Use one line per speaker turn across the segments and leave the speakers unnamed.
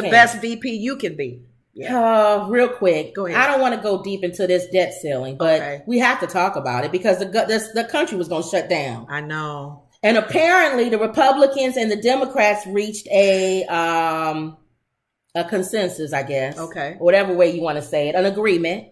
the best VP you can be.
Yeah. Real quick,
go ahead.
I don't want to go deep into this debt ceiling, but we have to talk about it because the country was going to shut down.
I know.
And apparently the Republicans and the Democrats reached a consensus, I guess.
Okay.
Whatever way you want to say it, an agreement.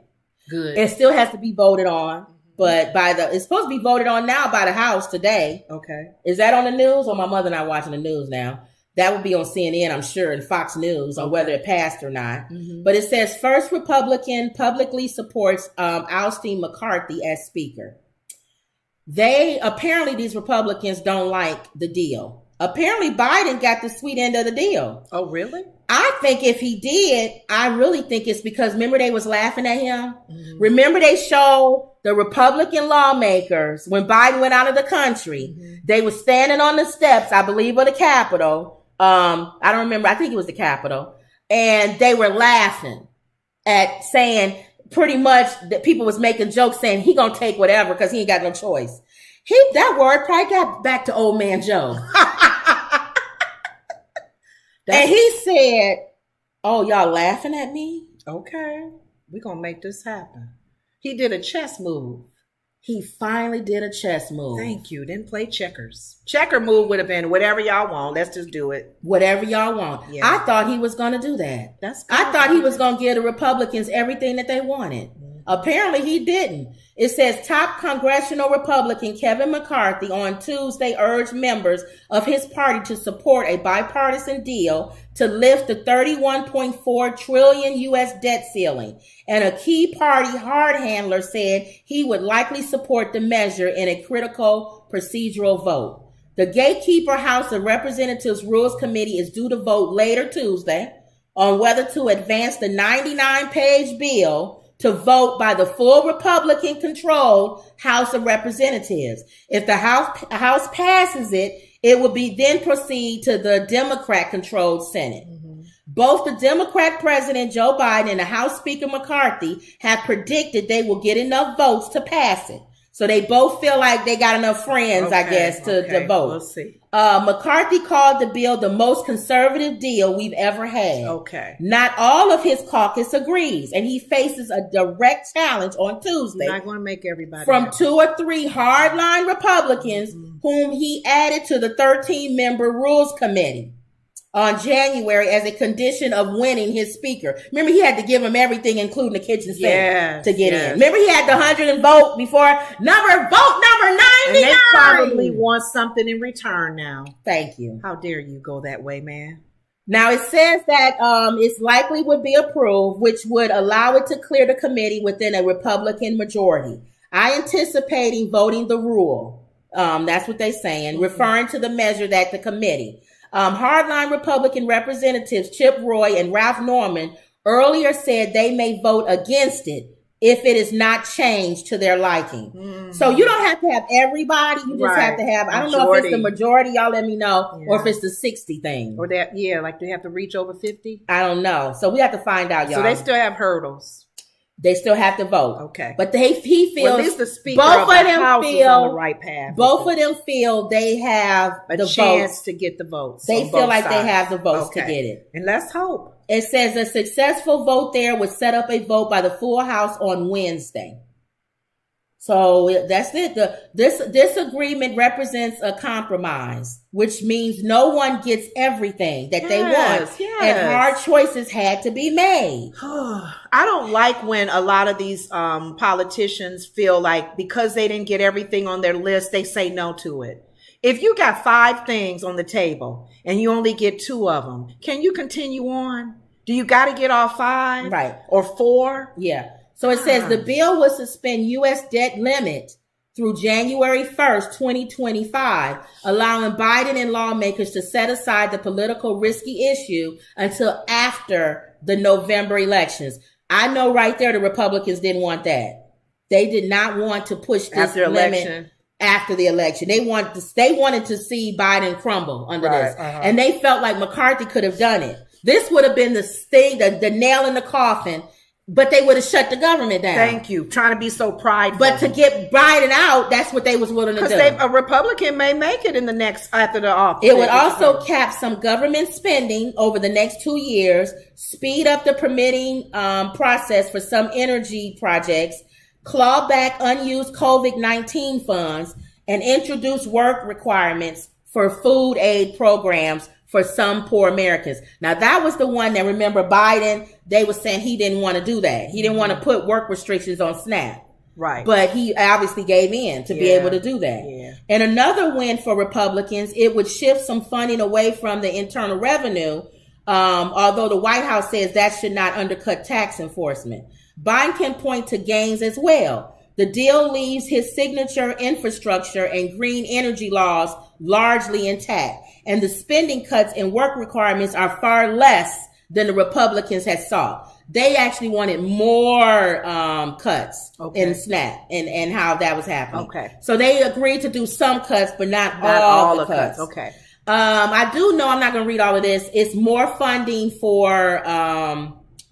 Good.
It still has to be voted on, but it's supposed to be voted on now by the House today.
Okay.
Is that on the news, or my mother and I watching the news now? That would be on CNN, I'm sure, and Fox News on whether it passed or not. Mm-hmm. But it says first Republican publicly supports ousting McCarthy as Speaker. Apparently these Republicans don't like the deal. Apparently Biden got the sweet end of the deal.
Oh, really?
I think if he did, I really think it's because remember they was laughing at him? Mm-hmm. Remember they showed the Republican lawmakers when Biden went out of the country, they were standing on the steps, I believe, of the Capitol. I don't remember. I think it was the Capitol. And they were laughing at saying pretty much that people was making jokes saying he gonna take whatever because he ain't got no choice. That word probably got back to old man Joe. And he said, oh, y'all laughing at me?
Okay. We're gonna make this happen. He did a chess move.
He finally did a chess move.
Thank you. Didn't play checkers. Checker move would have been whatever y'all want. Let's just do it.
Whatever y'all want. Yeah. I thought he was going to do that. I thought he was going to give the Republicans everything that they wanted. Mm-hmm. Apparently he didn't. It says top congressional Republican Kevin McCarthy on Tuesday urged members of his party to support a bipartisan deal to lift the $31.4 trillion U.S. debt ceiling. And a key party hard handler said he would likely support the measure in a critical procedural vote. The gatekeeper House of Representatives Rules Committee is due to vote later Tuesday on whether to advance the 99-page bill to vote by the full Republican-controlled House of Representatives. If the House passes it, it will be then proceed to the Democrat-controlled Senate. Mm-hmm. Both the Democrat President Joe Biden and the House Speaker McCarthy have predicted they will get enough votes to pass it. So they both feel like they got enough friends, I guess, to vote.
We'll see.
McCarthy called the bill the most conservative deal we've ever had.
Okay.
Not all of his caucus agrees, and he faces a direct challenge on Tuesday.
You're not going to make everybody
from
happy.
2 or 3 hardline Republicans whom he added to the 13-member Rules Committee on January as a condition of winning his speaker. Remember, he had to give him everything, including the kitchen sink, to get in. Remember, he had the 100 and vote before vote number 99.
And they probably want something in return now.
Thank you.
How dare you go that way, man?
Now, it says that it's likely would be approved, which would allow it to clear the committee within a Republican majority. I anticipating voting the rule. That's what they're saying, referring to the measure that the committee. Hardline Republican representatives Chip Roy and Ralph Norman earlier said they may vote against it if it is not changed to their liking. Mm-hmm. So you don't have to have everybody. You just have to have, I don't know if it's the majority, y'all let me know, or if it's the 60 thing.
Or that, like they have to reach over 50?
I don't know. So we have to find out, y'all.
So they still have hurdles.
They still have to vote.
Okay.
But he feels
at least the speaker of the House is on the right path.
Both of them feel they have
a
the
chance
votes
to get the votes.
They feel like they have the votes to get it.
And let's hope.
It says a successful vote there would set up a vote by the full House on Wednesday. So that's it. This agreement represents a compromise, which means no one gets everything that they want. Yes. And hard choices had to be made.
I don't like when a lot of these politicians feel like because they didn't get everything on their list, they say no to it. If you got 5 things on the table and you only get 2 of them, can you continue on? Do you got to get all 5?
Right.
Or 4?
Yeah. So it says the bill will suspend U.S. debt limit through January 1st, 2025, allowing Biden and lawmakers to set aside the political risky issue until after the November elections. I know right there the Republicans didn't want that. They did not want to push this limit after the election. They wanted to see Biden crumble under this. And they felt like McCarthy could have done it. This would have been the nail in the coffin But they would have shut the government down.
Thank you. Trying to be so prideful.
But to get Biden out, that's what they was willing to do.
Because a Republican may make it in the next, after the office.
It would also cap some government spending over the next 2 years, speed up the permitting process for some energy projects, claw back unused COVID-19 funds, and introduce work requirements for food aid programs for some poor Americans. Now, that was the one that, remember, Biden, they were saying he didn't want to do that. He didn't want to put work restrictions on SNAP.
Right.
But he obviously gave in to be able to do that.
Yeah.
And another win for Republicans, it would shift some funding away from the internal revenue, although the White House says that should not undercut tax enforcement. Biden can point to gains as well. The deal leaves his signature infrastructure and green energy laws largely intact, and the spending cuts and work requirements are far less than the Republicans had sought. They actually wanted more cuts in SNAP and how that was happening. Okay. So they agreed to do some cuts, but not all the cuts.
Okay.
I do know, I'm not going to read all of this. It's more funding for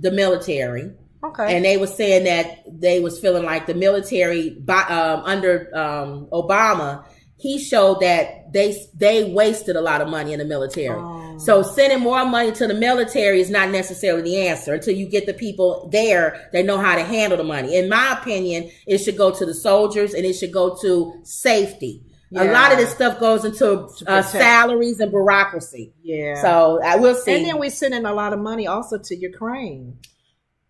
the military. Okay. And they were saying that they was feeling like the military under Obama, he showed that they wasted a lot of money in the military. Oh. So sending more money to the military is not necessarily the answer until you get the people there that know how to handle the money. In my opinion, it should go to the soldiers and it should go to safety. Yeah. A lot of this stuff goes into salaries and bureaucracy. Yeah. So I will see.
And then we're sending a lot of money also to Ukraine.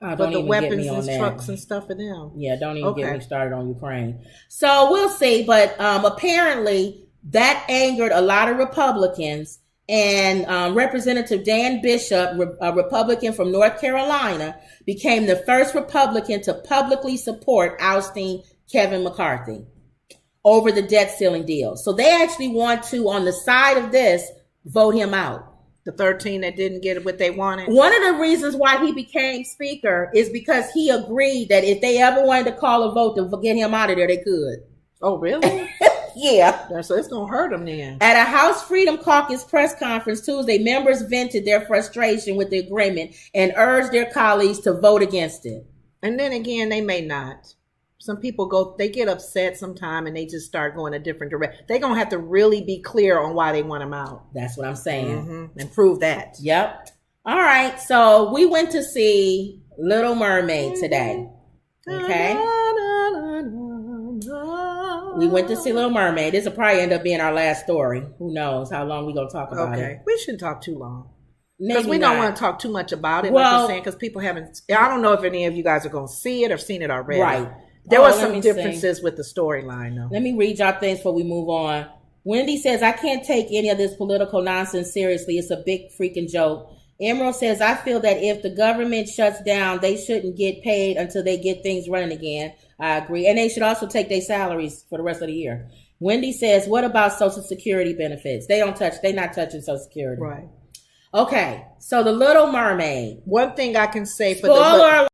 But the weapons and trucks and stuff for them.
Yeah, don't even get me started on Ukraine. So we'll see. But apparently that angered a lot of Republicans. And Representative Dan Bishop, a Republican from North Carolina, became the first Republican to publicly support ousting Kevin McCarthy over the debt ceiling deal. So they actually want to, on the side of this, vote him out.
The 13 that didn't get what they wanted.
One of the reasons why he became speaker is because he agreed that if they ever wanted to call a vote to get him out of there, they could.
Oh, really?
Yeah.
So it's going to hurt him then.
At a House Freedom Caucus press conference Tuesday, members vented their frustration with the agreement and urged their colleagues to vote against it.
And then again, they may not. Some people they get upset sometime and they just start going a different direction. They're going to have to really be clear on why they want him out.
That's what I'm saying.
Mm-hmm. And prove that.
Yep. All right. So we went to see Little Mermaid today. Okay. We went to see Little Mermaid. This will probably end up being our last story. Who knows how long we're going to talk about it.
We shouldn't talk too long. Because we don't want to talk too much about it. Well, like you're saying, because people haven't. I don't know if any of you guys are going to see it or seen it already. Right. There were some differences with the storyline, though.
Let me read y'all things before we move on. Wendy says, I can't take any of this political nonsense seriously. It's a big freaking joke. Emerald says, I feel that if the government shuts down, they shouldn't get paid until they get things running again. I agree. And they should also take their salaries for the rest of the year. Wendy says, what about Social Security benefits? They're not touching Social Security.
Right.
Okay. So the Little Mermaid.
One thing I can say for
Spoiler